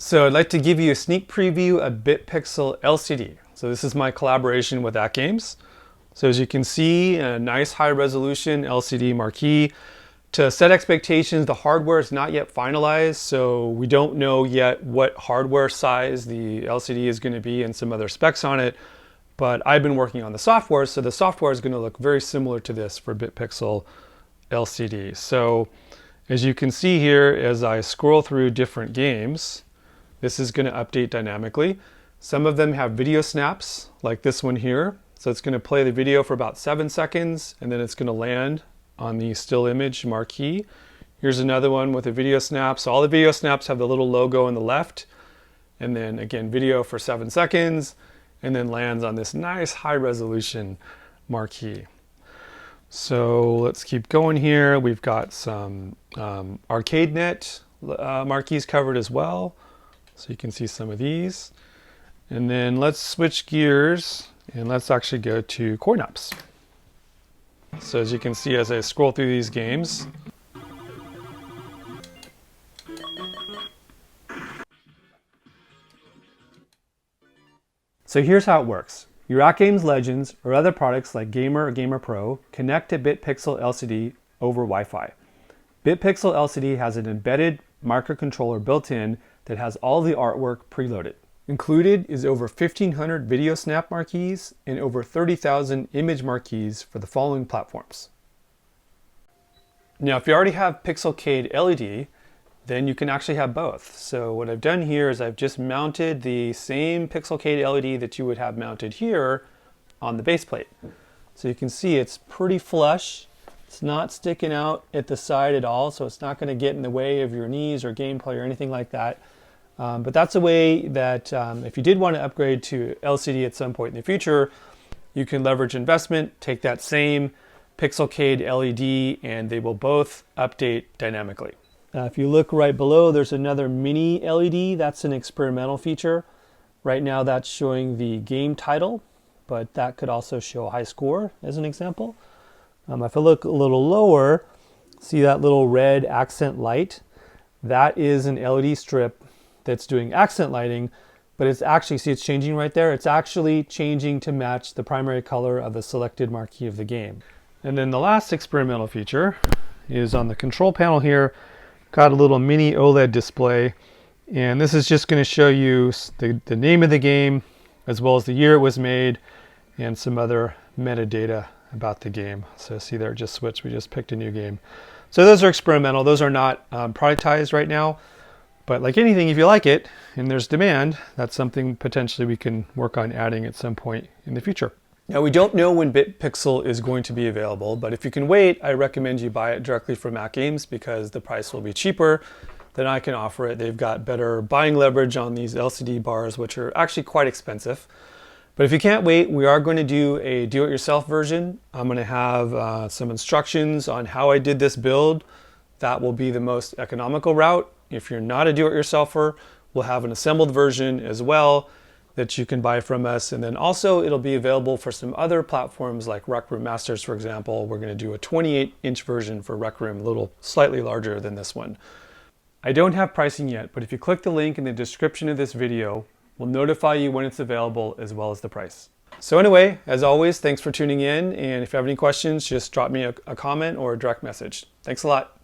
So I'd like to give you a sneak preview of BitPixel LCD. So this is my collaboration with AtGames. So as you can see, a nice high resolution LCD marquee. To set expectations, the hardware is not yet finalized, so we don't know yet what hardware size the LCD is going to be and some other specs on it. But I've been working on the software, so the software is going to look very similar to this for BitPixel LCD. So as you can see here, as I scroll through different games, this is going to update dynamically. Some of them have video snaps, like this one here. So it's going to play the video for about 7 seconds, and then it's going to land on the still image marquee. Here's another one with a video snap. So all the video snaps have the little logo on the left, and then again, video for 7 seconds, and then lands on this nice high resolution marquee. So let's keep going here. We've got some ArcadeNet marquees covered as well. So you can see some of these. And then let's switch gears and let's actually go to coin-ops. So as you can see, as I scroll through these games, so here's how it works. Your AtGames Legends or other products like Gamer or Gamer Pro connect to BitPixel LCD over Wi-Fi. BitPixel LCD has an embedded microcontroller built in that has all the artwork preloaded. Included is over 1,500 video snap marquees and over 30,000 image marquees for the following platforms. Now, if you already have Pixelcade LED, then you can actually have both. So what I've done here is I've just mounted the same Pixelcade LED that you would have mounted here on the baseplate. So you can see it's pretty flush. It's not sticking out at the side at all, so it's not going to get in the way of your knees or gameplay or anything like that. But that's a way that if you did want to upgrade to LCD at some point in the future, you can leverage investment, take that same Pixelcade LED, and they will both update dynamically. If you look right below, there's another mini LED. That's an experimental feature. Right now that's showing the game title, but that could also show a high score as an example. If I look a little lower, see that little red accent light? That is an LED strip that's doing accent lighting, but it's actually, see it's changing right there? It's actually changing to match the primary color of the selected marquee of the game. And then the last experimental feature is on the control panel here. Got a little mini OLED display, and this is just going to show you the name of the game as well as the year it was made and some other metadata about the game. So see there, it just switched. We just picked a new game. So those are experimental. Those are not productized right now. But like anything, if you like it and there's demand, that's something potentially we can work on adding at some point in the future. Now, we don't know when BitPixel is going to be available, but if you can wait, I recommend you buy it directly from AtGames because the price will be cheaper than I can offer it. They've got better buying leverage on these LCD bars, which are actually quite expensive. But if you can't wait, we are going to do a do-it-yourself version. I'm going to have some instructions on how I did this build. That will be the most economical route. If you're not a do-it-yourselfer, we'll have an assembled version as well that you can buy from us. And then also it'll be available for some other platforms like Rec Room Masters, for example. We're going to do a 28-inch version for Rec Room, a little slightly larger than this one. I don't have pricing yet, but if you click the link in the description of this video, we'll notify you when it's available as well as the price. So anyway, as always, thanks for tuning in. And if you have any questions, just drop me a comment or a direct message. Thanks a lot.